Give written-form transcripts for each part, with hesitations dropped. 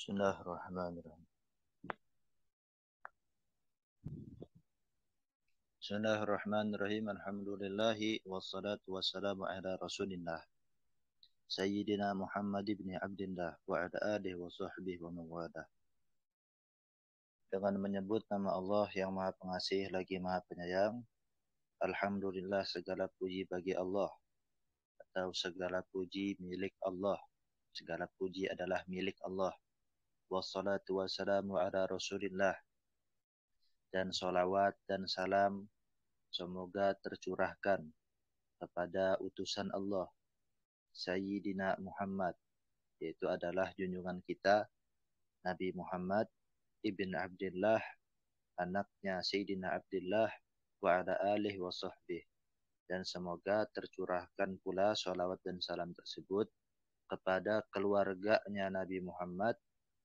Bismillahirrahmanirrahim. Bismillahirrahmanirrahim. Alhamdulillahi wassalatu wassalamu ala Rasulillah Sayyidina Muhammad ibn Abdillah wa ala alihi wa sahbihi wa mawadah. Dengan menyebut nama Allah yang Maha Pengasih lagi Maha Penyayang, alhamdulillah segala puji bagi Allah, atau segala puji milik Allah. Segala puji adalah milik Allah. Wassalatu wassalamu ala Rasulillah, dan sholawat dan salam semoga tercurahkan kepada utusan Allah Sayyidina Muhammad, yaitu adalah junjungan kita Nabi Muhammad ibn Abdillah, anaknya Sayyidina Abdillah, wa ala alihi wa sahbihi. Dan semoga tercurahkan pula sholawat dan salam tersebut kepada keluarganya Nabi Muhammad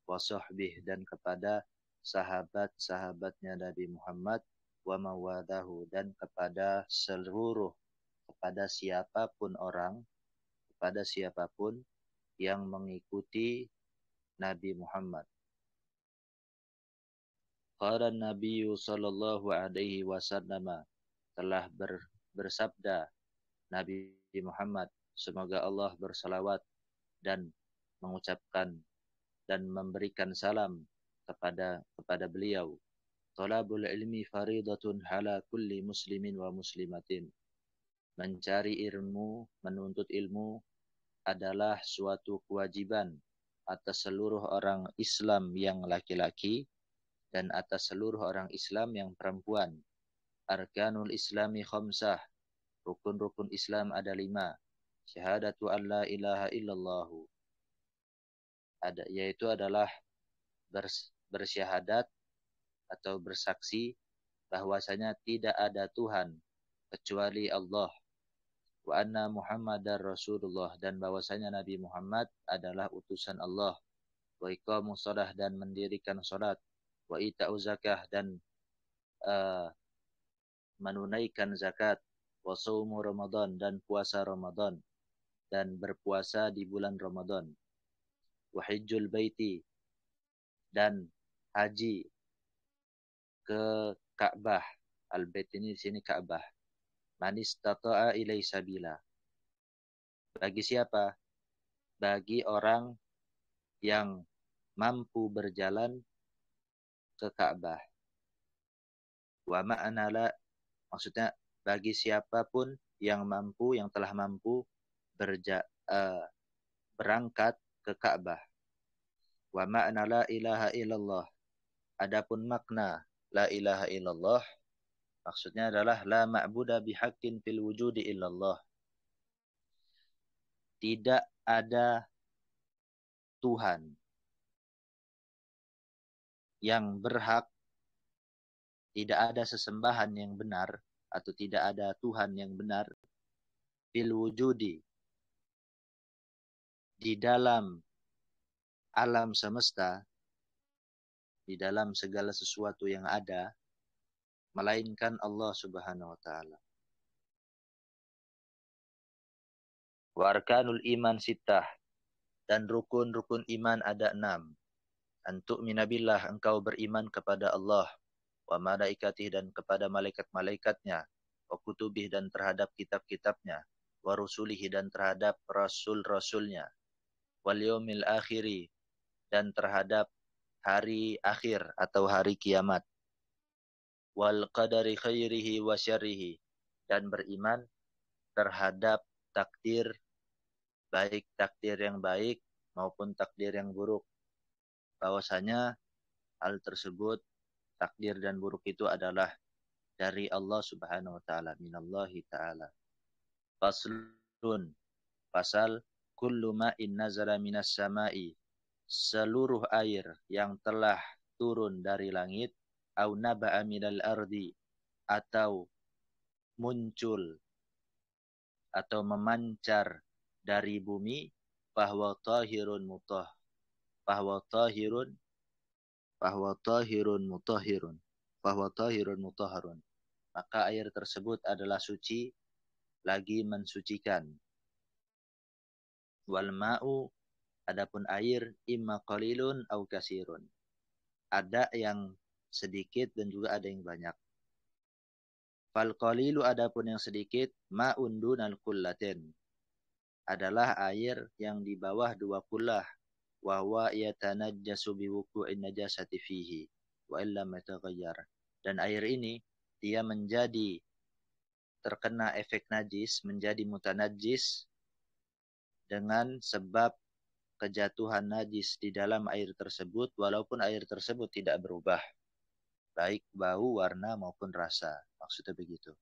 wa sahbihi, dan kepada sahabat-sahabatnya Nabi Muhammad wa mawadahu, dan kepada seluruh, kepada siapapun orang, kepada siapapun yang mengikuti Nabi Muhammad. Qala Nabi sallallahu alaihi wasallam, telah bersabda Nabi Muhammad, semoga Allah bersalawat dan mengucapkan dan memberikan salam kepada beliau. Talabul ilmi faridatun ala kulli muslimin wa muslimatin. Mencari ilmu, menuntut ilmu adalah suatu kewajiban atas seluruh orang Islam yang laki-laki dan atas seluruh orang Islam yang perempuan. Arkanul Islami khamsah. Rukun-rukun Islam ada 5. Syahadatu an la ilaha illallah. Yaitu adalah bersyahadat atau bersaksi bahwasanya tidak ada Tuhan kecuali Allah, wa anna Muhammadar Rasulullah, dan bahwasanya Nabi Muhammad adalah utusan Allah, wa iqamus shalah, dan mendirikan salat, wa ita'uz zakah, dan menunaikan zakat, wa shaumu Ramadan, dan puasa Ramadan, dan berpuasa di bulan Ramadan, wa hajjul baiti, dan haji ke Ka'bah. Al-Bait ini di sini Ka'bah. Man istata'a ilai sabila. Bagi siapa? Bagi orang yang mampu berjalan ke Ka'bah. Wa ma'ana la, maksudnya bagi siapapun yang mampu, yang telah mampu berangkat ke Ka'bah. Wa ma'na la ilaha illallah. Adapun makna la ilaha illallah maksudnya adalah la ma'buda bihaqqin fil wujudi illallah. Tidak ada Tuhan yang berhak, tidak ada sesembahan yang benar, atau tidak ada Tuhan yang benar fil wujudi, di dalam alam semesta, di dalam segala sesuatu yang ada, melainkan Allah Subhanahu wa taala. Wa arkanul iman sittah, dan rukun-rukun iman ada 6. Antuk minabillah, engkau beriman kepada Allah, wa malaikatih, dan kepada malaikat-malaikatnya, wa kutubih, dan terhadap kitab-kitabnya, wa rusulihi, dan terhadap rasul-rasulnya, wal yaumil akhiri, dan terhadap hari akhir atau hari kiamat, wal qadari khairihi wa syarrihi, dan beriman terhadap takdir, baik takdir yang baik maupun takdir yang buruk, bahwasanya hal tersebut, takdir dan buruk itu adalah dari Allah Subhanahu wa taala, minallahi taala. Faslun, pasal, kullu ma'in nazala minas sama'i, seluruh air yang telah turun dari langit, au naba'a minal ardi, atau muncul atau memancar dari bumi, bahwa tahirun mutahharun, maka air tersebut adalah suci, lagi mensucikan. Wal ma'u Adapun air imma qalilun au kasirun. Ada yang sedikit dan juga ada yang banyak. Fal qalilu adapun yang sedikit ma'un dunal kullatin. Adalah air yang di bawah 2 kullah. Wa huwa yatanajjasu biwuqu'in najasati fihi wa illam yataghayyar. Dan air ini dia menjadi terkena efek najis, menjadi mutanajis dengan sebab kejatuhan najis di dalam air tersebut walaupun air tersebut tidak berubah, baik bau, warna maupun rasa. Maksudnya begitu.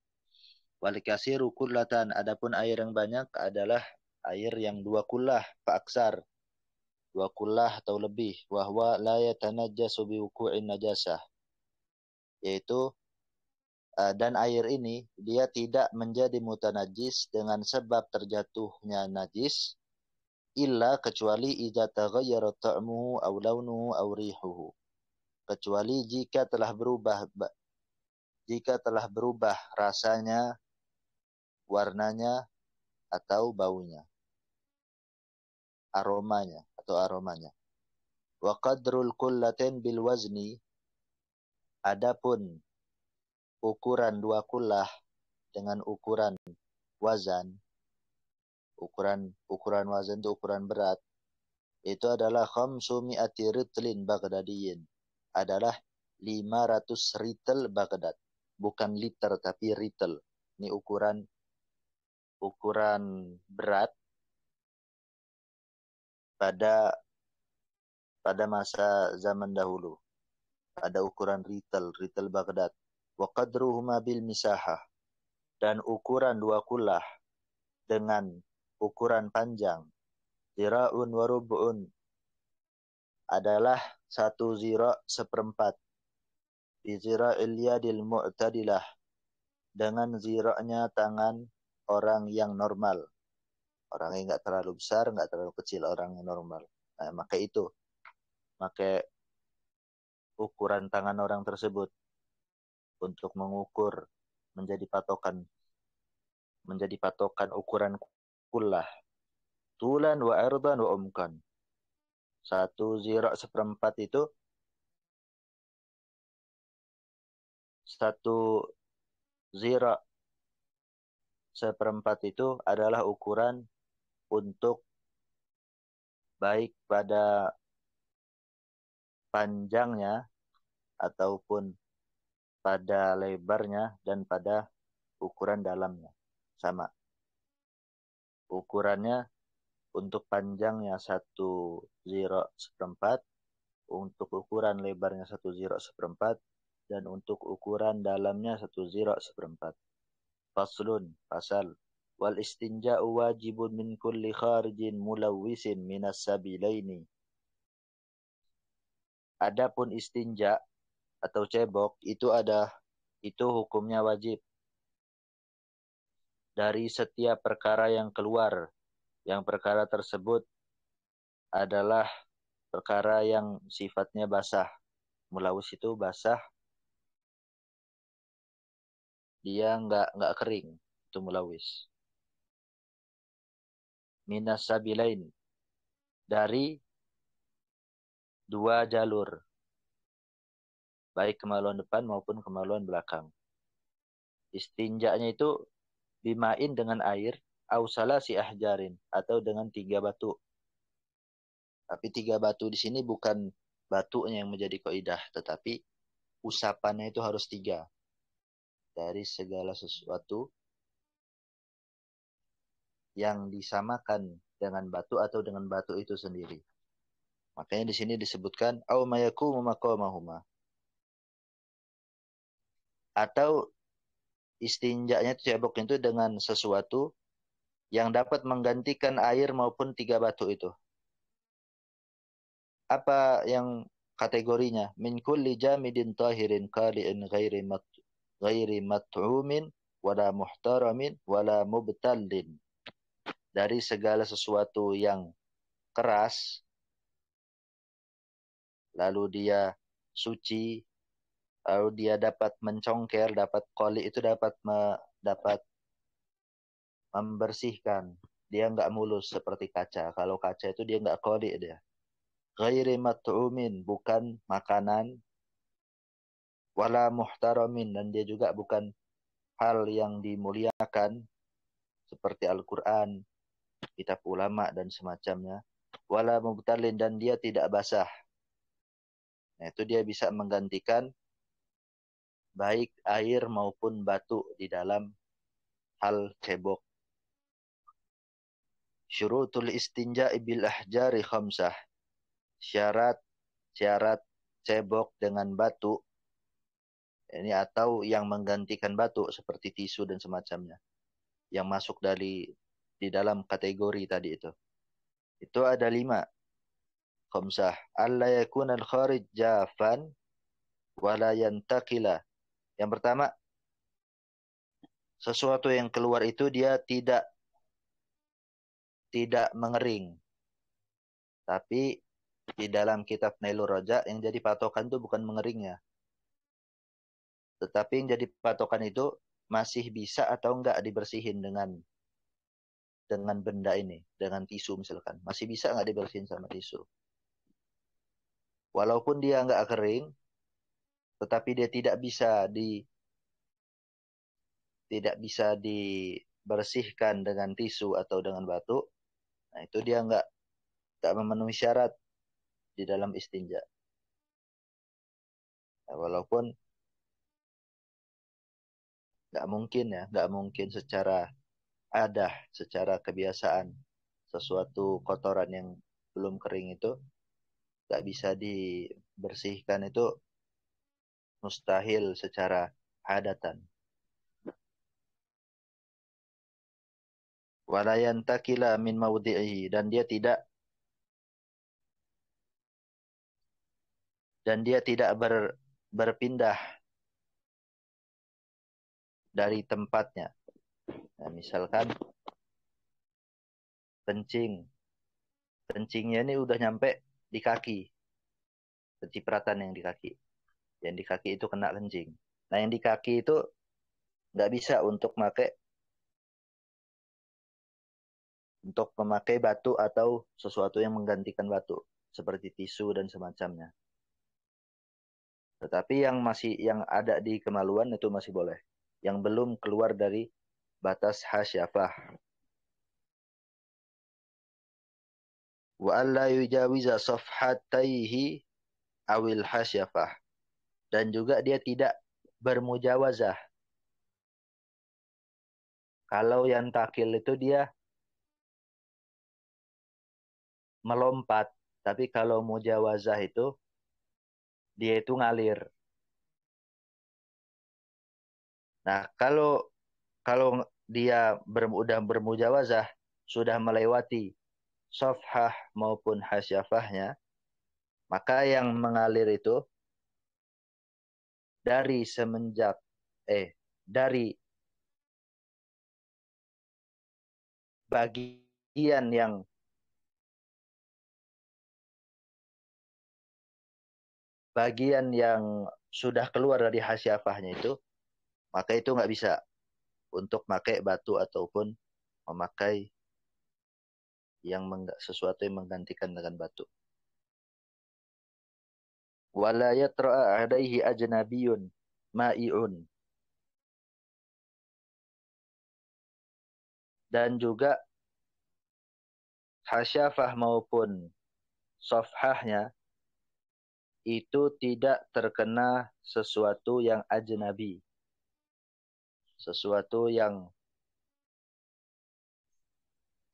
Wal kasiru kullatan, adapun air yang banyak adalah air yang 2 kullah faaksar, 2 kullah atau lebih, wahwa la yatanajjasu biwuqu'in najasah, yaitu dan air ini dia tidak menjadi mutanajis dengan sebab terjatuhnya najis illa kecuali idza taghayyara ta'muhu aw launuhu aw rihuhu, kecuali jika telah berubah rasanya, warnanya atau baunya, aromanya. Wa qadrul kullatin bil wazni, adapun ukuran 2 kullah dengan ukuran wazan, ukuran wazan itu ukuran berat, itu adalah khamsumi'ati ritlin baghdadiyin, adalah 500 ritel Baghdad, bukan liter tapi ritel. Ini ukuran berat pada masa zaman dahulu. Ada ukuran ritel Baghdad. Wa qadruhuma bil misahah, dan ukuran 2 kullah dengan ukuran panjang zira'un wa rub'un adalah 1 zira' seperempat bi zira'il yadil mu'tadilah, dengan zira'nya tangan orang yang normal, orang yang enggak terlalu besar, enggak terlalu kecil, orang yang normal. Nah, pakai ukuran tangan orang tersebut untuk mengukur, menjadi patokan ukuran kullah. Tulan wa ardan wa umkan. 1 zira' seperempat itu, 1 zira' seperempat itu adalah ukuran untuk baik pada panjangnya ataupun pada lebarnya dan pada ukuran dalamnya. Sama. Ukurannya untuk panjangnya 1 zira' seperempat, untuk ukuran lebarnya 1 zira' seperempat, dan untuk ukuran dalamnya 1 zira' seperempat. Faslun, pasal. Wal istinja'u wajibun min kulli kharijin mulawwisin minas sabilaini. Adapun istinja atau cebok itu hukumnya wajib dari setiap perkara yang keluar, yang perkara tersebut adalah perkara yang sifatnya basah. Mulawis itu basah, dia enggak kering, itu mulawis. Minas sabilain, dari 2 jalur, baik kemaluan depan maupun kemaluan belakang. Istinjanya itu bimain dengan air, au salasi ahjarin, atau dengan 3 batu. Tapi 3 batu di sini bukan batunya yang menjadi kaidah, tetapi usapannya itu harus 3 dari segala sesuatu yang disamakan dengan batu atau dengan batu itu sendiri. Makanya di sini disebutkan au mayakumu maqamahuma. Atau istinjanya itu cebok itu dengan sesuatu yang dapat menggantikan air maupun 3 batu itu. Apa yang kategorinya? Min kulli jamidin tahirin qali'in ghairi mat'umin wala muhtaramin wala mubtallin. Dari segala sesuatu yang keras, lalu dia suci, lalu dia dapat mencongkel, dapat qali itu dapat membersihkan, dia nggak mulus seperti kaca. Kalau kaca itu dia nggak qali dia. Ghairi mat'umin, bukan makanan, wala muhtaramin, dan dia juga bukan hal yang dimuliakan seperti Al-Quran, kitab ulama dan semacamnya. Wala mubtalin, dan dia tidak basah. Nah, itu dia bisa menggantikan baik air maupun batu di dalam hal cebok. Syurutul istinja'i bil ahjari khamsah. Syarat cebok dengan batu ini atau yang menggantikan batu seperti tisu dan semacamnya yang masuk di dalam kategori tadi itu. Itu ada 5. Khamsah. Alla yakuna al-kharij jafan wala yantakila. Yang pertama, sesuatu yang keluar itu dia tidak mengering. Tapi di dalam kitab Nailur Raja yang jadi patokan itu bukan mengeringnya. Tetapi yang jadi patokan itu masih bisa atau enggak dibersihin dengan benda ini, dengan tisu misalkan. Masih bisa enggak dibersihin sama tisu. Walaupun dia enggak kering, tetapi dia tidak bisa dibersihkan dengan tisu atau dengan batu. Nah, itu dia enggak memenuhi syarat di dalam istinja. Nah, walaupun enggak mungkin secara kebiasaan sesuatu kotoran yang belum kering itu enggak bisa dibersihkan, itu mustahil secara adatan. Walayan takila min maudhi'i, dan dia tidak berpindah dari tempatnya. Nah, misalkan kencingnya ini udah nyampe di kaki, pencipratan yang di kaki. Yang di kaki itu kena kencing. Nah, yang di kaki itu nggak bisa untuk memakai batu atau sesuatu yang menggantikan batu seperti tisu dan semacamnya. Tetapi yang ada di kemaluan itu masih boleh. Yang belum keluar dari batas hasyafah. Wa alla yujawiza safhataihi awil hasyafah. Dan juga dia tidak bermujawazah. Kalau yang takil itu dia melompat. Tapi kalau mujawazah itu dia itu ngalir. Nah, kalau dia udah bermujawazah, sudah melewati safhah maupun hasyafahnya, maka yang mengalir itu dari semenjak dari bagian yang sudah keluar dari hasyafahnya itu, maka itu nggak bisa untuk pakai batu ataupun memakai sesuatu yang menggantikan dengan batu. Wala yatra'a alaihi ajnabiyun ma'i'un. Dan juga hasyafah maupun safhahnya itu tidak terkena sesuatu yang ajnabi. Sesuatu yang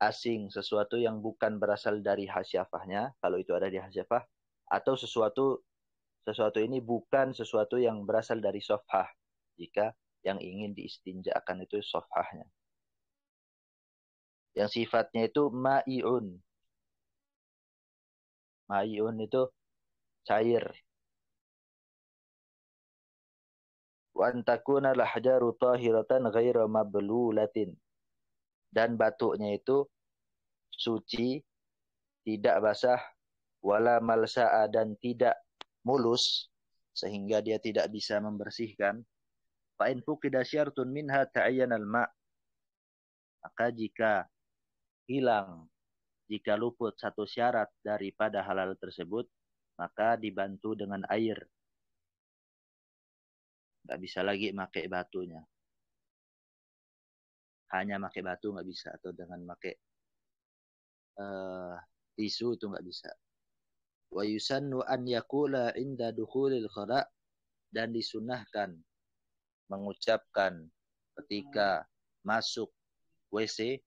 asing, sesuatu yang bukan berasal dari hasyafahnya, kalau itu ada di hasyafah, atau sesuatu ini bukan sesuatu yang berasal dari safhah, jika yang ingin diistinjakan itu safhahnya. Yang sifatnya itu ma'i'un. Ma'i'un itu cair. Wa antakuna lahjaru tahiratan ghaira mablulatin. Dan batunya itu suci, tidak basah, wala malsa'a, dan tidak mulus, sehingga dia tidak bisa membersihkan. Fa'in fuqida syartun minha ta'ayyanal ma'. Maka jika hilang, jika luput satu syarat daripada halal tersebut, maka dibantu dengan air. Nggak bisa lagi pakai batunya. Hanya pakai batu nggak bisa, atau dengan pakai tisu itu nggak bisa. Wa yusannu an yakula inda dukhulil khala', dan disunahkan mengucapkan ketika masuk WC,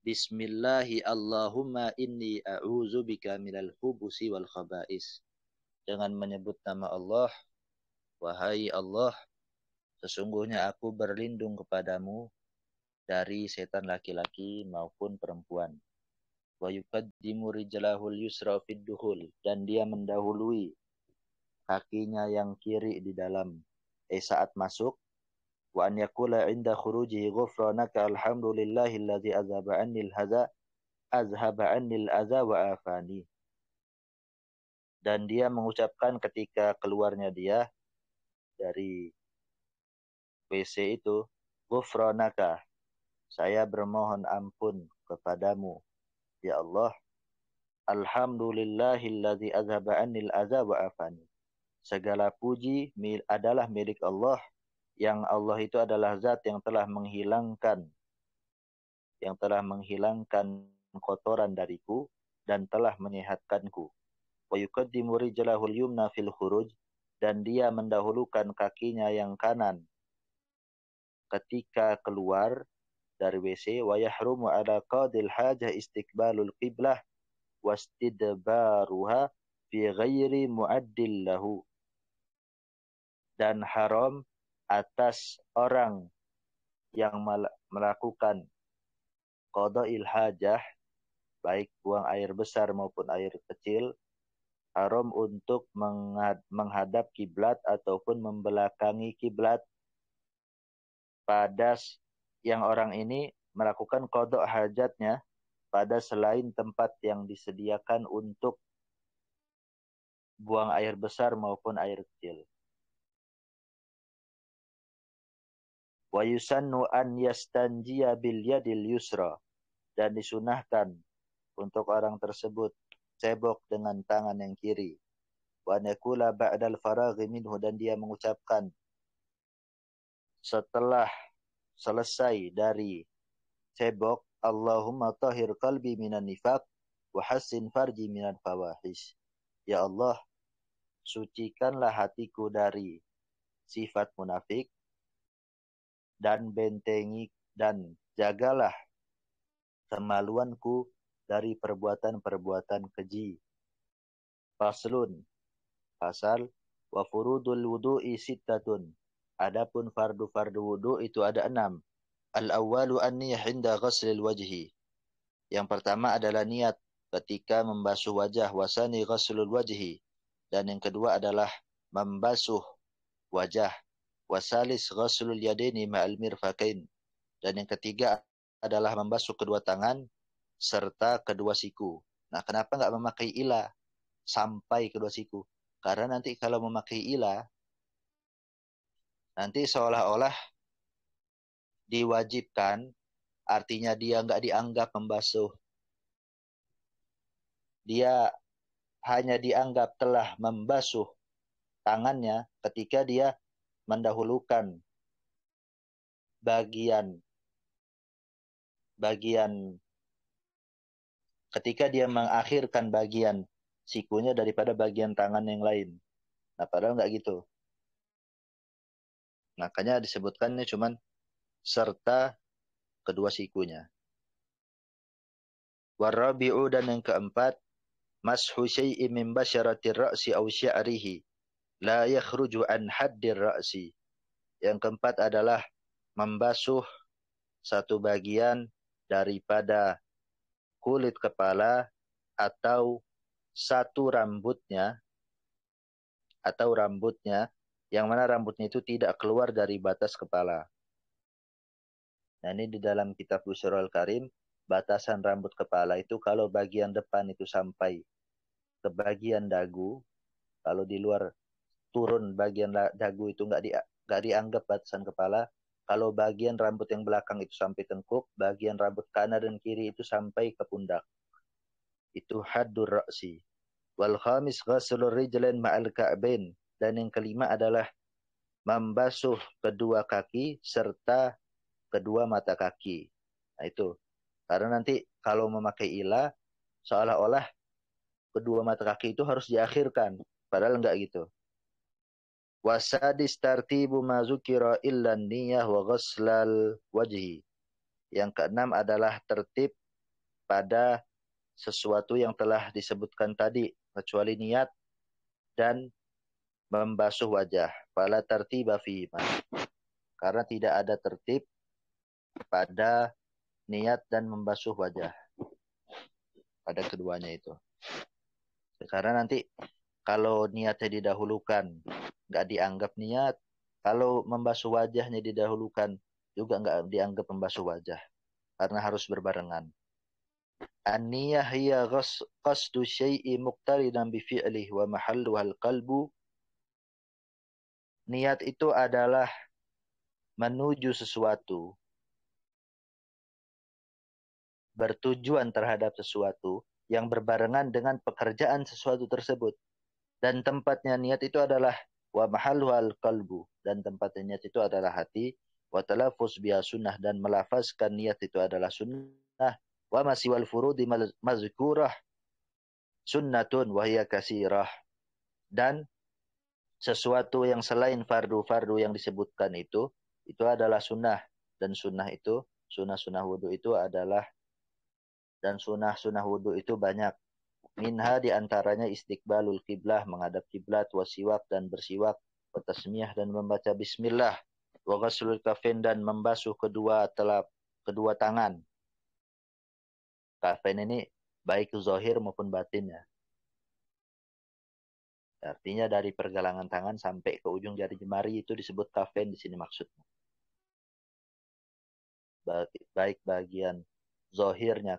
Bismillahi Allahumma inni a'udzubika minal hubusi wal khaba'is. Dengan menyebut nama Allah, wahai Allah, sesungguhnya aku berlindung kepadamu dari setan laki-laki maupun perempuan. Wa yuqaddimu rijlahul yusra fid dukhul, dan dia mendahului kakinya yang kiri di dalam saat masuk. Wa an yaqula inda khurujihi ghufranaka alhamdulillahilladzi azhaba annil adza wa afani. Dan dia mengucapkan ketika keluarnya dia dari WC itu, ghufranaka, saya bermohon ampun kepadamu ya Allah, alhamdulillahilladzi azhaba annil adza wa afani. Segala puji adalah milik Allah, yang Allah itu adalah zat yang telah menghilangkan kotoran dariku dan telah menyehatkanku. Wa yuqaddimu rijlahul yumna fil khuruj, dan dia mendahulukan kakinya yang kanan ketika keluar dari WC. Wa yahrumu ala qadil hajah istiqbalul qiblah wastidbaruha fi ghairi mu'addil lahu. Dan haram atas orang yang melakukan qada'il hajah, baik buang air besar maupun air kecil, haram untuk menghadap kiblat ataupun membelakangi kiblat pada yang orang ini melakukan qada' hajatnya pada selain tempat yang disediakan untuk buang air besar maupun air kecil. Wa yusannu an yastanjiya bil yadil yusra, dan disunahkan untuk orang tersebut cebok dengan tangan yang kiri. Wa nakula ba'dal faraghi minhu, dan dia mengucapkan setelah selesai dari cebok, Allahumma tahhir qalbi minan nifaq wa hassin farji minan fawahish. Ya Allah, sucikanlah hatiku dari sifat munafik, dan bentengi dan jagalah kemaluanku dari perbuatan-perbuatan keji. Faslun, pasal, wa furudul wudu'i sittatun. Adapun fardu-fardu wudu itu ada 6. Al-awwalu an-niyah inda ghaslil wajhi. Yang pertama adalah niat ketika membasuh wajah, wasani ghaslul wajhi. Dan yang kedua adalah membasuh wajah, wasalis ghaslul yadaini ma'al mirfaqain. Dan yang ketiga adalah membasuh kedua tangan serta kedua siku. Nah, kenapa nggak memakai ila sampai kedua siku? Karena nanti kalau memakai ila, nanti seolah-olah diwajibkan, artinya dia nggak dianggap membasuh. Dia hanya dianggap telah membasuh tangannya ketika dia mendahulukan bagian ketika dia mengakhirkan bagian sikunya daripada bagian tangan yang lain. Nah, padahal nggak gitu. Makanya disebutkannya cuman serta kedua sikunya. Warabi'u, dan yang keempat, mashu syai'in min basyaratir ra'si aw sya'rihi la yakhruju an haddir ra'si. Yang keempat adalah membasuh satu bagian daripada kulit kepala atau satu rambutnya, yang mana rambutnya itu tidak keluar dari batas kepala. Nah, ini di dalam kitab Busyrul Karim, batasan rambut kepala itu kalau bagian depan itu sampai ke bagian dagu, kalau di luar turun bagian dagu itu nggak dianggap batasan kepala. Kalau bagian rambut yang belakang itu sampai tengkuk, bagian rambut kanan dan kiri itu sampai ke pundak. Itu haddur ra'si. Wal khamis ghaslur rijlain ma'al ka'bain. Dan yang kelima adalah membasuh kedua kaki serta kedua mata kaki. Nah itu. Karena nanti kalau memakai ilah, seolah-olah kedua mata kaki itu harus diakhirkan. Padahal enggak gitu. Wasadis tartibu ma zukira illa niyah wa ghaslal wajhi. Yang keenam adalah tertib pada sesuatu yang telah disebutkan tadi, kecuali niat dan membasuh wajah. Fala tartiba fihima. Karena tidak ada tertib pada niat dan membasuh wajah. Pada keduanya itu. Karena nanti kalau niatnya didahulukan, nggak dianggap niat. Kalau membasuh wajahnya didahulukan, juga nggak dianggap membasuh wajah. Karena harus berbarengan. An-niyah hiya qasdu syai'i muqtaridan bi fi'lihi wa mahalluha al-qalbu. Niat itu adalah menuju sesuatu, bertujuan terhadap sesuatu yang berbarengan dengan pekerjaan sesuatu tersebut. Dan tempatnya niat itu adalah wa mahalluha al-qalbu. Dan tempatnya niat itu adalah hati. Wa talaffuz biha sunnah. Dan melafazkan niat itu adalah sunnah. Wa masiwal furudi mazkurah sunnatun wahiyya kasirah. Dan sesuatu yang selain fardu-fardu yang disebutkan itu adalah sunnah. Dan sunnah itu, sunnah-sunnah wudu itu adalah, dan sunnah-sunnah wudu itu banyak. Minha diantaranya istiqbalul kiblah, menghadap kiblat, wasiwak dan bersiwak, watasmiyah dan membaca bismillah, wa ghaslul kafain dan membasuh kedua tangan. Kafain ini baik zahir maupun batin ya. Artinya dari pergelangan tangan sampai ke ujung jari jemari itu disebut kafain di sini maksudnya. Baik bagian zahirnya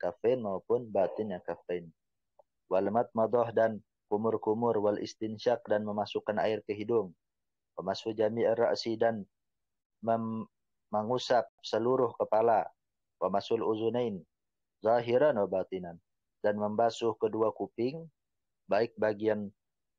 kafain maupun batinnya kafain. Wal matmadah dan kumur-kumur, wal istinsyak dan memasukkan air ke hidung. Pemasuk jami' ra'si dan mengusap seluruh kepala. Pemasul uzunain zahiran wa batinan dan membasuh kedua kuping baik bagian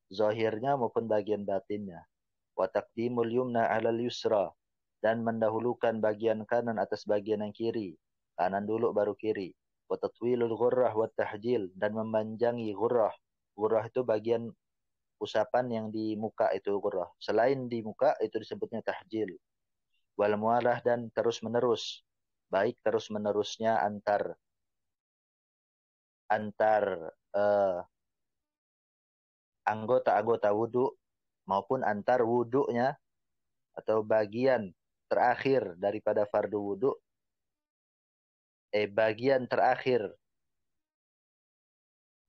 zahirnya maupun bagian batinnya. Wa taqdimul yumna 'alal yusra dan mendahulukan bagian kanan atas bagian yang kiri. Kanan dulu baru kiri. Wa tatwilul ghurrah wa tahjil dan memanjangi ghurrah. Ghurrah itu bagian usapan yang di muka itu ghurrah. Selain di muka itu disebutnya tahjil. Wal mualah dan terus menerus. Baik terus menerusnya antar anggota-anggota wudu maupun antar wudunya atau bagian terakhir daripada fardu wudu, bagian terakhir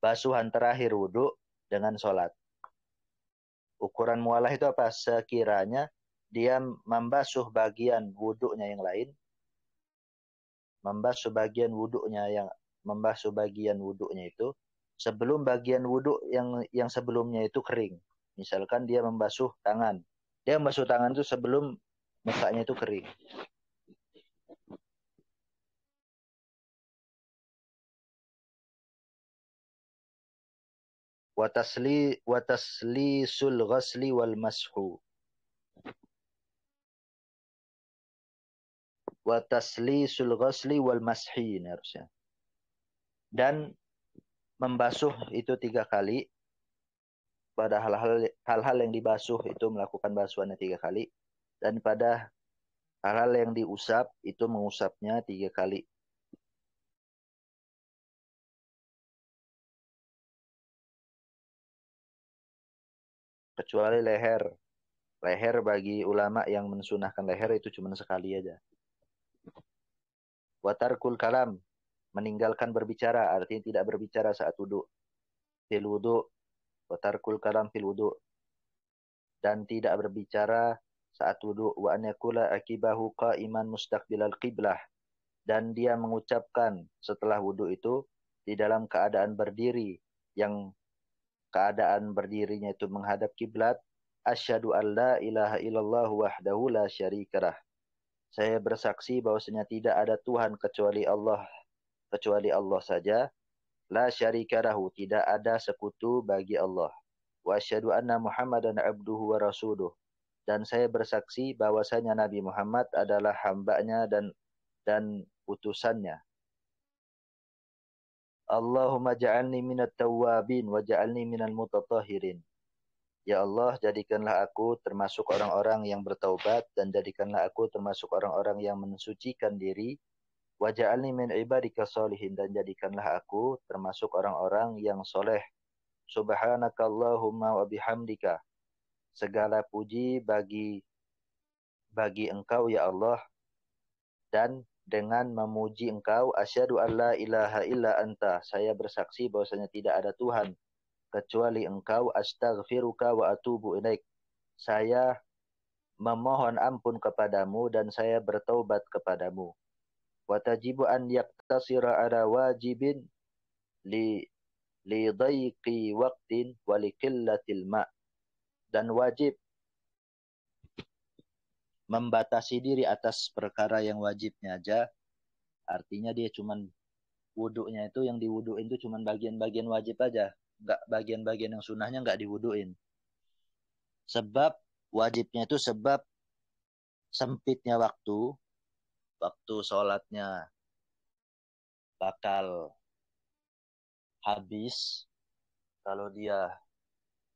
basuhan terakhir wudu dengan sholat. Ukuran mualah itu apa? Sekiranya dia membasuh bagian wudunya yang lain, membasuh bagian wudunya itu sebelum bagian wudu yang sebelumnya itu kering. Misalkan dia membasuh tangan. Dia membasuh tangan itu sebelum mukanya itu kering. Wataslisul ghasli wal mashu. Wataslisul ghasli wal mashi harusnya. Dan membasuh itu 3 kali. Pada hal-hal yang dibasuh itu melakukan basuhannya 3 kali. Dan pada hal-hal yang diusap itu mengusapnya 3 kali. Kecuali leher. Leher bagi ulama yang mensunahkan leher itu cuma sekali aja. Watarkul kalam. Meninggalkan berbicara. Artinya tidak berbicara saat wudu. Fil wudu. Watarkul kalam fil wudu. Dan tidak berbicara saat wudu. Wa an yakula akibahu qa'iman mustaqbilal qiblah. Dan dia mengucapkan setelah wudu itu di dalam keadaan berdiri. Yang keadaan berdirinya itu menghadap kiblat. Asyhadu an la ilaha illallah wahdahu la syarikalah. Saya bersaksi bahwasanya tidak ada Tuhan kecuali Allah saja. La syarikalahu, tidak ada sekutu bagi Allah. Wa asyhadu anna Muhammadan abduhu wa rasuluh. Dan saya bersaksi bahwasanya Nabi Muhammad adalah hambanya dan utusannya. Allahumma ja'alni minat tawwabin wa ja'alni minal mutatahhirin. Ya Allah, jadikanlah aku termasuk orang-orang yang bertaubat dan jadikanlah aku termasuk orang-orang yang mensucikan diri. Wa ja'alni min ibadika sholihin, dan jadikanlah aku termasuk orang-orang yang soleh. Subhanaka Allahumma wa bihamdika. Segala puji bagi Engkau ya Allah, dan dengan memuji Engkau, asyhadu alla ilaha illa anta, saya bersaksi bahwasanya tidak ada Tuhan kecuali Engkau, astaghfiruka wa atubu ilaik. Saya memohon ampun kepadamu dan saya bertaubat kepadamu. Wa tajibu an yaktasira ala wajibin li dhaiqi waqtin wa li qillatil ma'. Dan wajib membatasi diri atas perkara yang wajibnya aja. Artinya dia cuman wuduknya itu yang diwuduin itu cuman bagian-bagian wajib aja. Enggak bagian-bagian yang sunnahnya enggak diwuduin. Sebab wajibnya itu sebab sempitnya waktu sholatnya bakal habis kalau dia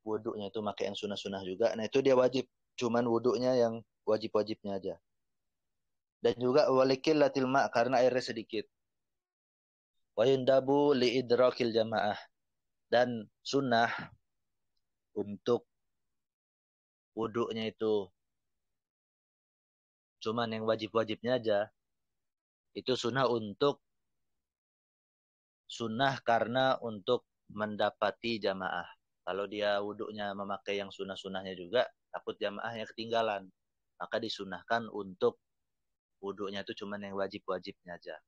wuduknya itu pakai yang sunnah-sunnah juga. Nah itu dia wajib. Cuman wuduknya yang wajib-wajibnya aja. Dan juga walikil latil ma' karena airnya sedikit. Wa yundabu li idrakil jamaah. Dan sunnah untuk wuduknya itu cuman yang wajib-wajibnya aja. Itu sunnah karena untuk mendapati jamaah. Kalau dia wuduknya memakai yang sunnah-sunnahnya juga, takut jamaahnya ketinggalan. Maka disunahkan untuk wuduknya itu cuman yang wajib-wajibnya aja.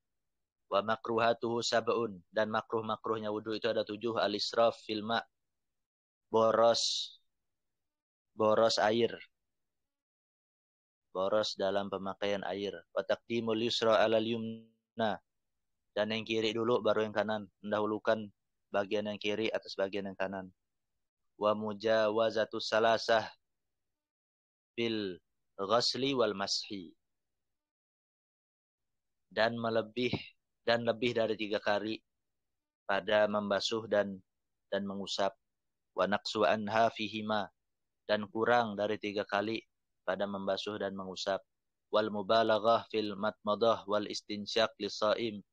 Wa makruhatuhu sab'un, dan makruh-makruhnya wuduk itu ada 7. Al-israf fil ma', boros air. Boros dalam pemakaian air. Wa taqdimul yusra 'alal yumna, dan yang kiri dulu baru yang kanan, mendahulukan bagian yang kiri atas bagian yang kanan. Wa mujawazatus salasah bil ghasli wal mashi, dan lebih dari 3 kali pada membasuh dan mengusap. Wa naqsu anha fihima, dan kurang dari 3 kali pada membasuh dan mengusap. Wal mubalaghah fil matmadah wal istinsyaq lisaim,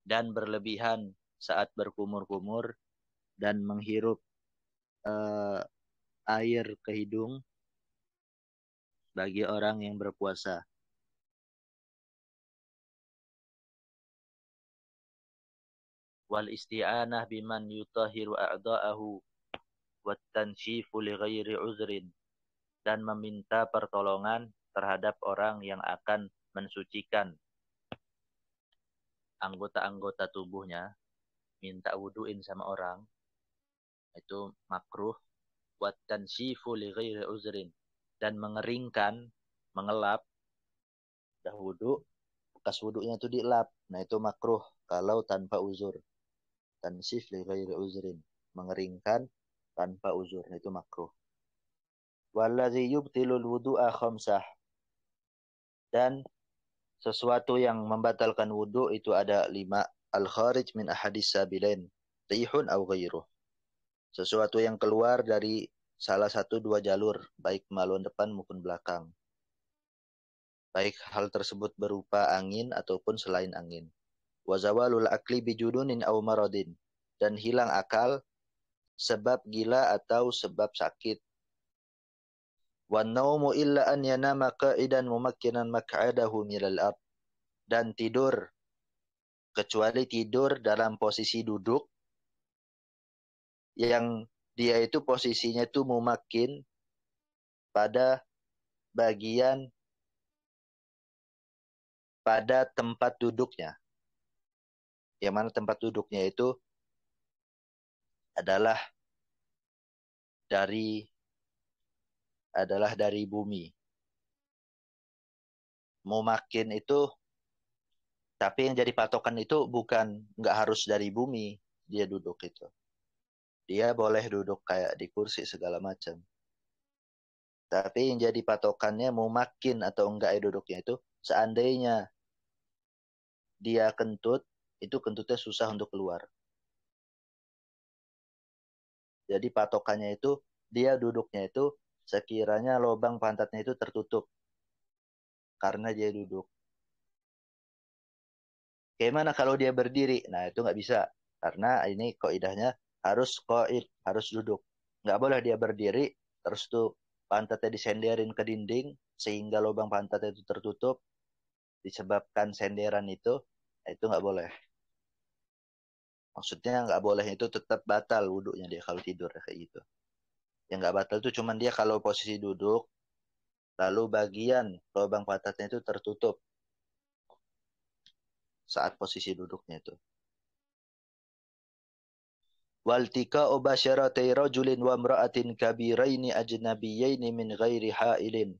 dan berlebihan saat berkumur-kumur dan menghirup air ke hidung bagi orang yang berpuasa. Wal isti'anah biman yutahiru a'da'ahu wat tansyifu li ghairi uzrin, dan meminta pertolongan terhadap orang yang akan mensucikan anggota-anggota tubuhnya, minta wuduin sama orang, itu makruh. Wat tansyifu li ghairi uzrin, dan mengeringkan, mengelap, dah wudu, bekas wudunya itu dielap. Nah itu makruh kalau tanpa uzur. Tansif li ghairi uzrin, mengeringkan tanpa uzur, itu makruh. Wallazi yubtilul wudu'a khamsah, dan sesuatu yang membatalkan wudu itu ada 5. Al-kharij min ahadis sabilain, rihun aw ghairuh, sesuatu yang keluar dari salah satu 2 jalur, baik maluan depan maupun belakang. Baik hal tersebut berupa angin ataupun selain angin. Wa zawalul akli bijudunin aw maradin, dan hilang akal sebab gila atau sebab sakit. Wan naumu illa an yanama qa'idan mumakkinan maq'adahu minal ard, dan tidur kecuali tidur dalam posisi duduk yang dia itu posisinya itu mumakkin pada tempat duduknya. Yang mana tempat duduknya itu adalah dari adalah dari bumi. Mumakin itu, tapi yang jadi patokan itu bukan, nggak harus dari bumi dia duduk itu. Dia boleh duduk kayak di kursi segala macam. Tapi yang jadi patokannya mumakin atau enggak ya duduknya itu, seandainya dia kentut, itu kentutnya susah untuk keluar. Jadi patokannya itu, dia duduknya itu sekiranya lubang pantatnya itu tertutup karena dia duduk. Gimana kalau dia berdiri? Nah, itu nggak bisa. Karena ini kaidahnya harus qaid, harus duduk. Nggak boleh dia berdiri, terus tuh pantatnya disenderin ke dinding, sehingga lubang pantatnya itu tertutup, disebabkan senderan itu, nah itu nggak boleh. Maksudnya nggak boleh itu tetap batal wudhunya dia kalau tidur kayak gitu. Yang nggak batal itu cuman dia kalau posisi duduk, lalu bagian lubang pantatnya itu tertutup saat posisi duduknya itu. Waltika ubasyaratai rajulin wa mra'atin kabiraini ajnabiyaini min ghairi ha'ilin.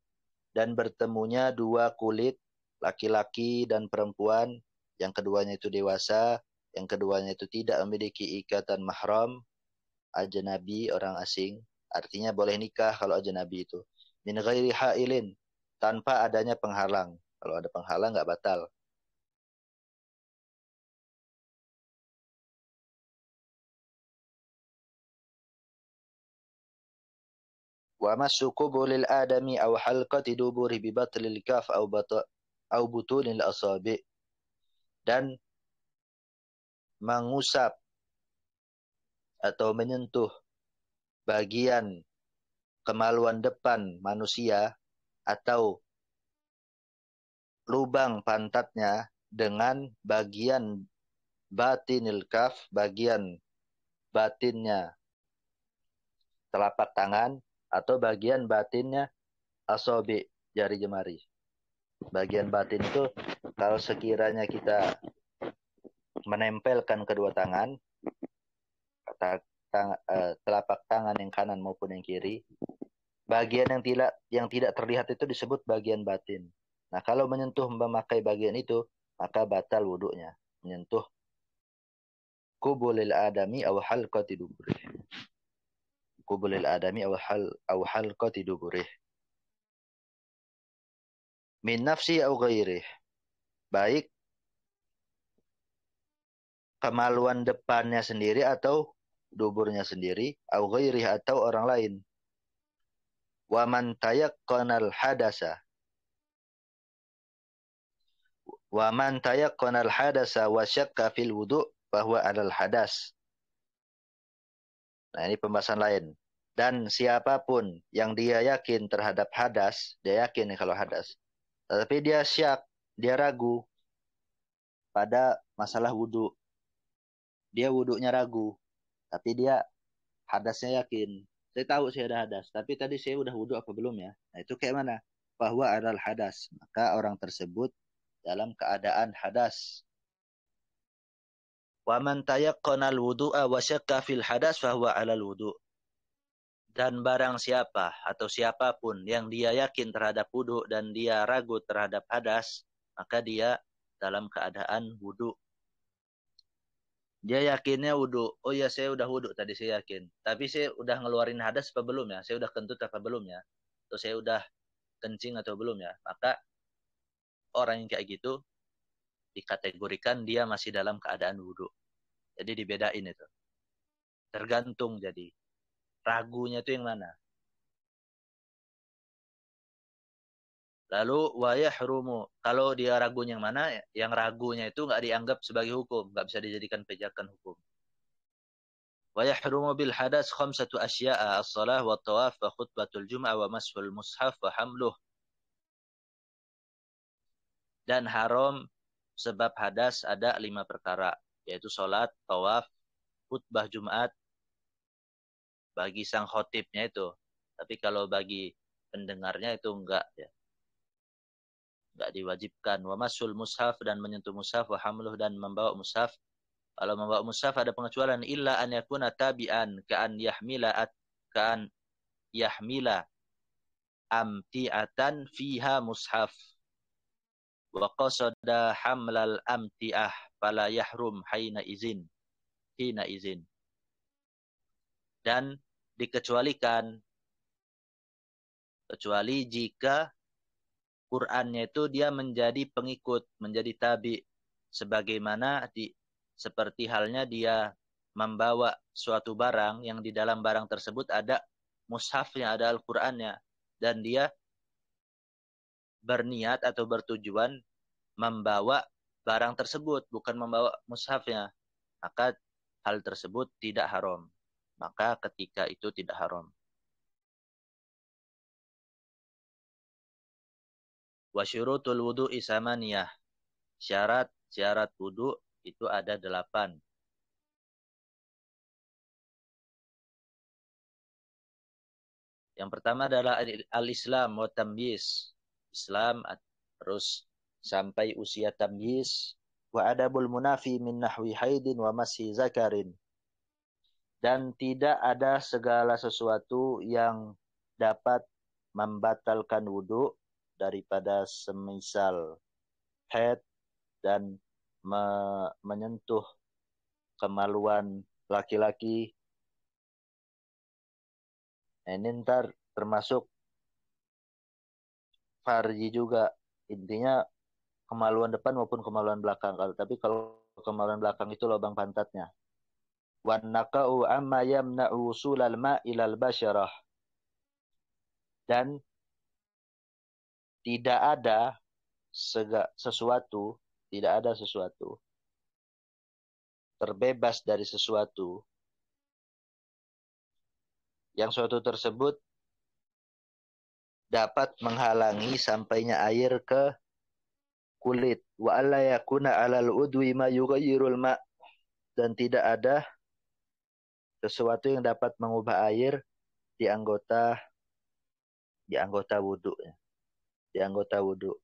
Dan bertemunya dua kulit, laki-laki dan perempuan, yang keduanya itu dewasa, yang keduanya itu tidak memiliki ikatan mahram, ajnabi, orang asing. Artinya boleh nikah kalau ajnabi itu. Min ghairi ha'ilin, tanpa adanya penghalang. Kalau ada penghalang nggak batal. Wa massuku bulil adami aw halqati duburi bi batlil kaf aw butunil asabi. Dan mengusap atau menyentuh bagian kemaluan depan manusia atau lubang pantatnya dengan bagian batinil kaf, bagian batinnya telapak tangan atau bagian batinnya asobi, jari jemari. Bagian batin itu kalau sekiranya kita menempelkan kedua tangan, telapak tangan yang kanan maupun yang kiri, bagian yang tidak terlihat itu disebut bagian batin. Nah, kalau menyentuh memakai bagian itu, maka batal wudhunya. Menyentuh kubulil adami aw halqati duburih. Kubulil adami aw halqati duburih. Min nafsi aw ghairih. Baik kemaluan depannya sendiri atau duburnya sendiri, aw ghairih atau orang lain. Wa man tayaqqanal hadasa. Wa man tayaqqanal hadasa wa syakka fil wudu' bahwa alal hadas. Nah, ini pembahasan lain. Dan siapapun yang dia yakin terhadap hadas, dia yakin nih kalau hadas. Tetapi dia syak, dia ragu pada masalah wudhu. Dia wudhunya ragu, tapi dia hadasnya yakin. Saya tahu saya ada hadas, tapi tadi saya udah wudhu apa belum ya? Nah, itu kayak mana? Bahwa adalah hadas. Maka orang tersebut dalam keadaan hadas. Wa man tayaqqana al-wudu'a wa syakka fil hadas fahuwa 'alal wudu'. Dan barang siapa atau siapapun yang dia yakin terhadap wudhu dan dia ragu terhadap hadas, maka dia dalam keadaan wudhu. Dia yakinnya wudhu. Oh ya, saya udah wudhu tadi, saya yakin. Tapi saya udah ngeluarin hadas apa belum ya? Saya udah kentut apa belum ya? Atau saya udah kencing atau belum ya? Maka orang yang kayak gitu dikategorikan dia masih dalam keadaan wudhu. Jadi dibedain itu. Tergantung jadi. Ragunya itu yang mana? Lalu wayahrumu. Kalau dia ragunya yang mana? Yang ragunya itu nggak dianggap sebagai hukum. Nggak bisa dijadikan pijakan hukum. ويحرم بالحدث خمسة أشياء الصلاة والطواف وخطبة الجمعة ومسح المصحف وحمله. Dan haram sebab hadas ada 5 perkara, yaitu salat, tawaf, khutbah Jumat bagi sang khotibnya itu. Tapi kalau bagi pendengarnya itu enggak ya. Enggak diwajibkan. Wa masul mushaf dan menyentuh mushaf, wa hamluh dan membawa mushaf. Kalau membawa mushaf ada pengecualian illa an yakuna tabi'an ka'an yahmila amti'atan fiha mushaf wa qasada hamlal amti'ah fala yahrum hina izin. Dan dikecualikan kecuali jika Qur'annya itu dia menjadi pengikut, menjadi tabi, sebagaimana seperti halnya dia membawa suatu barang yang di dalam barang tersebut ada mushafnya, ada Al-Qur'annya, dan dia berniat atau bertujuan membawa barang tersebut, bukan membawa mushafnya, maka hal tersebut tidak haram. Maka ketika itu tidak haram. Wa syurutul wudu'i samaniyah. Syarat wudu itu ada 8. Yang pertama adalah al-Islam wa tamyiz. Islam terus sampai usia tamyiz. Wa adabul munafi min nahwi haidin wa masih zakarin. Dan tidak ada segala sesuatu yang dapat membatalkan wudu daripada semisal haid dan menyentuh kemaluan laki-laki. Ini ntar termasuk farji juga. Intinya kemaluan depan maupun kemaluan belakang. Tapi kalau kemaluan belakang itu lubang pantatnya. Wan naqa'u amma yamna'u wusulal ma'ilal basyarah. Dan tidak ada sesuatu terbebas dari sesuatu yang suatu tersebut dapat menghalangi sampainya air ke kulit. Wa alla yakuna 'alal udwi ma yughayyirul ma', dan tidak ada sesuatu yang dapat mengubah air di anggota wudu, di anggota wudu.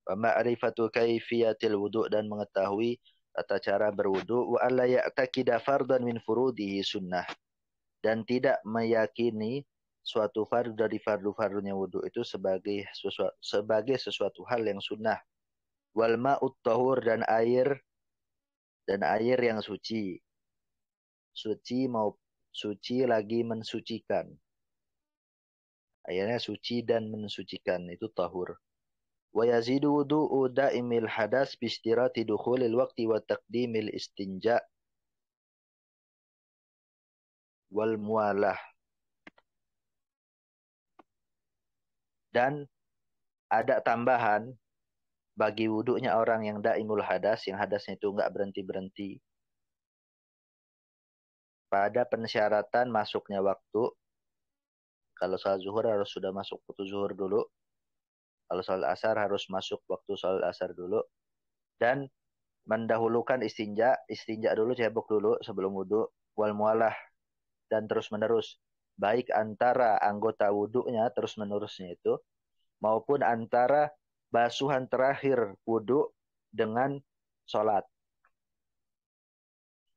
Wa ma'rifatu kaifiyatil wudu, dan mengetahui tata cara berwudu. Wa alla ya'taqida fardan min furudihi sunnah, dan tidak meyakini suatu fardu dari fardu-fardunya wudu itu sebagai sesuatu hal yang sunnah. Wal ma'ut tahur, dan air yang suci. Suci lagi mensucikan. Airnya suci dan mensucikan, itu tahur. Wa yazidu wudu'u da'imil hadas bistirati dukhulil waqti wa taqdimil istinja wal mualah. Dan ada tambahan bagi wudunya orang yang daimul hadas, yang hadasnya itu enggak berhenti-berhenti, pada pensyaratan masuknya waktu. Kalau salat zuhur harus sudah masuk waktu zuhur dulu. Kalau salat asar harus masuk waktu salat asar dulu. Dan mendahulukan istinja dulu, cebok dulu sebelum wudu. Wal mualah, dan terus-menerus. Baik antara anggota wudunya terus-menerusnya itu, maupun antara basuhan terakhir wudu dengan salat.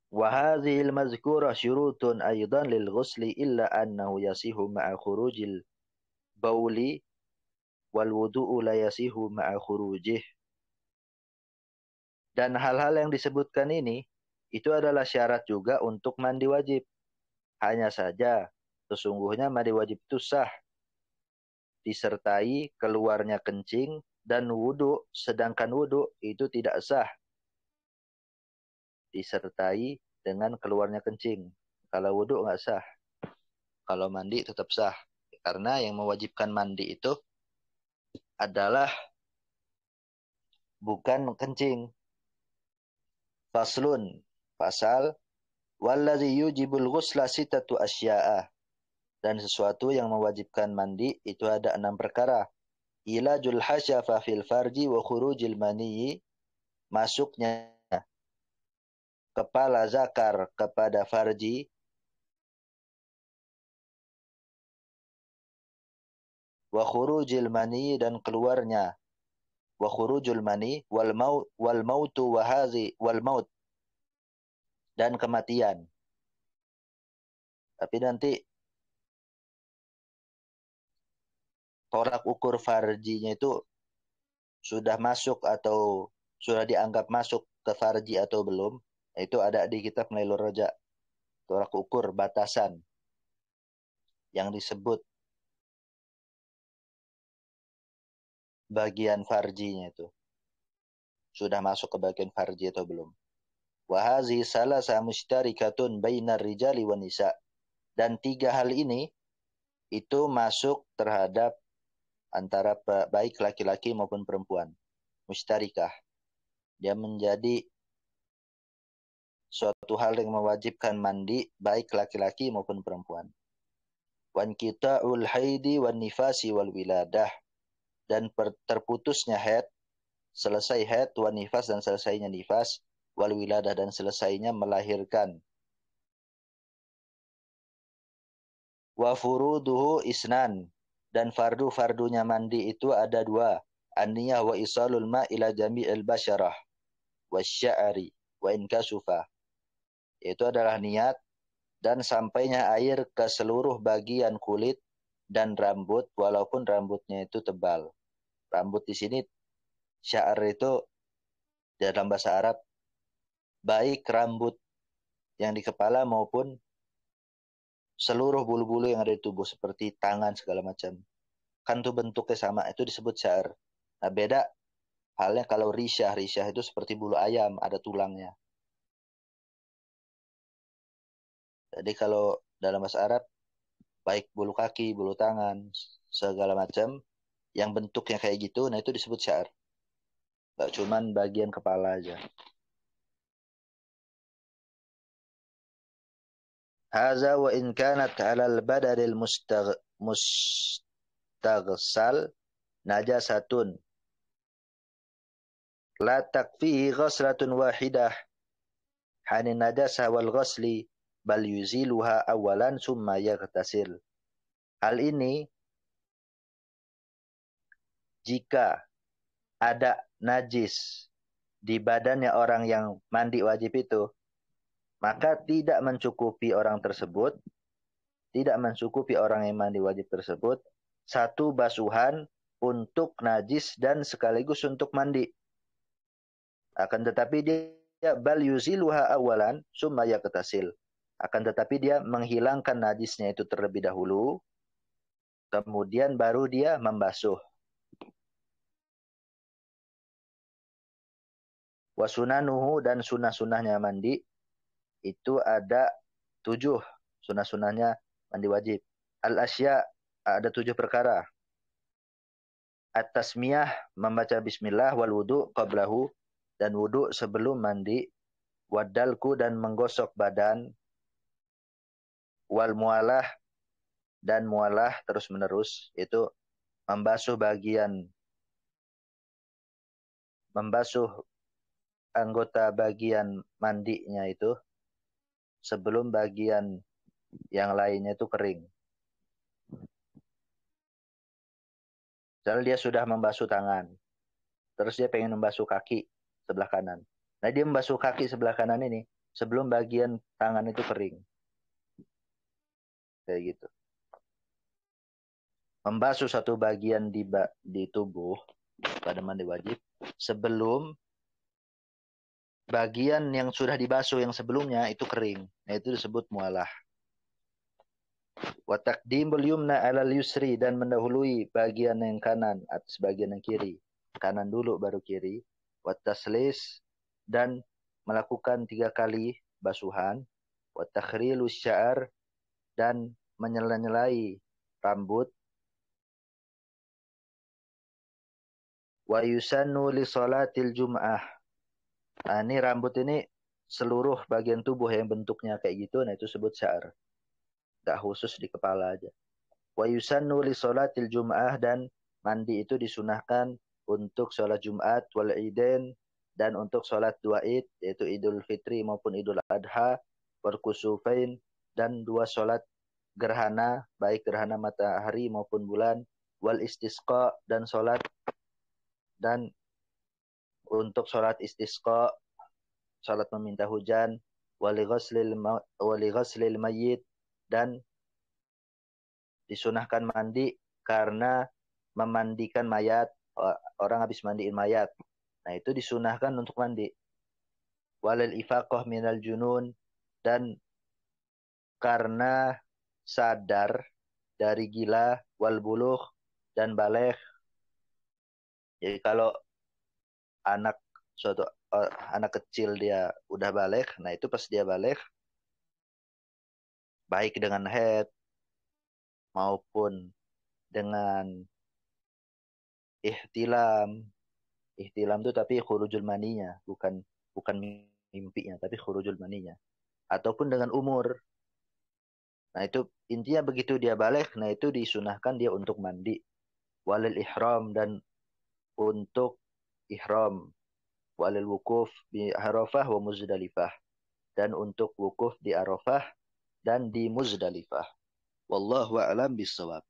Wa hadhil mazkurah syurutun aidan lil ghusli illa annahu yasihu ma'a khurujil bauli wal wudu'u la yasihu ma'a khurujih. Dan hal-hal yang disebutkan ini itu adalah syarat juga untuk mandi wajib. Hanya saja sesungguhnya mandi wajib itu sah disertai keluarnya kencing dan wudu, sedangkan wudu itu tidak sah disertai dengan keluarnya kencing. Kalau wudu nggak sah. Kalau mandi tetap sah. Karena yang mewajibkan mandi itu adalah bukan kencing. Faslun, pasal, wallazi yujibul ghusla sitatu asya'a. Dan sesuatu yang mewajibkan mandi itu ada 6 perkara. Ilajul hasyafa fil farji wa khurujil maniyyi, masuknya kepala zakar kepada farji, wa khurujil mani, dan keluarnya, wa khurujul mani, wal mautu wa hadhi wal maut, dan kematian. Tapi nanti tolak ukur farjinya itu sudah masuk atau sudah dianggap masuk ke farji atau belum, itu ada di kitab Nailur Roja. Tolak ukur batasan yang disebut bagian farjinya itu. Sudah masuk ke bagian farji atau belum. Wahazi salasa mustarikatun bainar rijali wan nisa. Dan tiga hal ini itu masuk terhadap antara baik laki-laki maupun perempuan. Mustarikah. Dia menjadi suatu hal yang mewajibkan mandi baik laki-laki maupun perempuan. Wan kita'ul haidi wan nifasi wal wiladah. Dan terputusnya haid, selesai haid, wan nifas dan selesainya nifas, wal wiladah dan selesainya melahirkan. Wa furuduhu isnan. Dan fardu-fardunya mandi itu ada dua. An-niyah wa isalul ma ila jami'il basyarah. Wa sya'ari wa inkasufa. Itu adalah niat dan sampainya air ke seluruh bagian kulit dan rambut walaupun rambutnya itu tebal. Rambut di sini sya'ar itu dalam bahasa Arab baik rambut yang di kepala maupun seluruh bulu-bulu yang ada di tubuh seperti tangan segala macam. Kan tuh bentuknya sama, itu disebut sya'ar. Nah, beda halnya kalau risyah. Risyah itu seperti bulu ayam, ada tulangnya. Jadi kalau dalam bahasa Arab baik bulu kaki, bulu tangan, segala macam yang bentuknya kayak gitu, nah itu disebut sya'ar. Gak cuman bagian kepala aja. Haza wa in kanat 'alal badaril mustaghsal najasatun la takfihi ghaslatun wahidah hanin najasah wal ghasli bal yuziluha awalan summa yaghtasil. Hal ini jika ada najis di badannya orang yang mandi wajib itu, maka tidak mencukupi orang yang mandi wajib tersebut satu basuhan untuk najis dan sekaligus untuk mandi. Akan tetapi dia bal yuziluha awalan summa yaghtasil. Akan tetapi dia menghilangkan najisnya itu terlebih dahulu, kemudian baru dia membasuh. Wasunanuhu dan sunah-sunahnya mandi itu ada 7 sunah-sunahnya mandi wajib. Al-asya ada 7 perkara. At-tasmiyah membaca bismillah wal wudu qablahu dan wudu sebelum mandi, wadalku dan menggosok badan, wal mualah dan mualah terus menerus, itu membasuh anggota bagian mandinya itu sebelum bagian yang lainnya itu kering. Misalnya dia sudah membasuh tangan, terus dia pengen membasuh kaki sebelah kanan. Nah, dia membasuh kaki sebelah kanan ini sebelum bagian tangan itu kering. Kayak gitu. Membasuh satu bagian di tubuh pada mandi wajib sebelum bagian yang sudah dibasuh yang sebelumnya itu kering. Nah, itu disebut mualah. Wa taqdimul yumna 'alal yusri dan mendahului bagian yang kanan atas bagian yang kiri. Kanan dulu baru kiri. Wa taslis dan melakukan 3 kali basuhan. Wa takhrilus sya'ar dan menyela-nyelai rambut. Wa yusannu li salatil jum'ah. Nah, ini rambut ini seluruh bagian tubuh yang bentuknya kayak gitu, nah itu sebut sya'ar. Gak khusus di kepala aja. Wa yusannu li salatil jum'ah dan mandi itu disunahkan untuk sholat Jumat wal Idain dan untuk sholat 2 Id yaitu Idul Fitri maupun Idul Adha wal kusufain dan 2 sholat gerhana baik gerhana matahari maupun bulan wal istisqa dan untuk sholat istisqa sholat meminta hujan wali ghaslil mayyit dan disunahkan mandi karena memandikan mayat, orang habis mandiin mayat. Nah, itu disunahkan untuk mandi. Walil ifaqah minal junun, dan karena sadar dari gila, wal buluh, dan baligh. Jadi kalau anak suatu anak kecil dia udah baligh, nah itu pas dia baligh, baik dengan haid maupun dengan ihtilam. Ihtilam itu tapi khurujul maninya, bukan bukan mimpinya, tapi khurujul maninya. Ataupun dengan umur. Nah itu intinya begitu dia balik, nah itu disunahkan dia untuk mandi. Walil ihram, dan untuk ihram. Walil wukuf di Arafah wa Muzdalifah. Dan untuk wukuf di Arafah dan di Muzdalifah. Wallahu a'lam bishawab.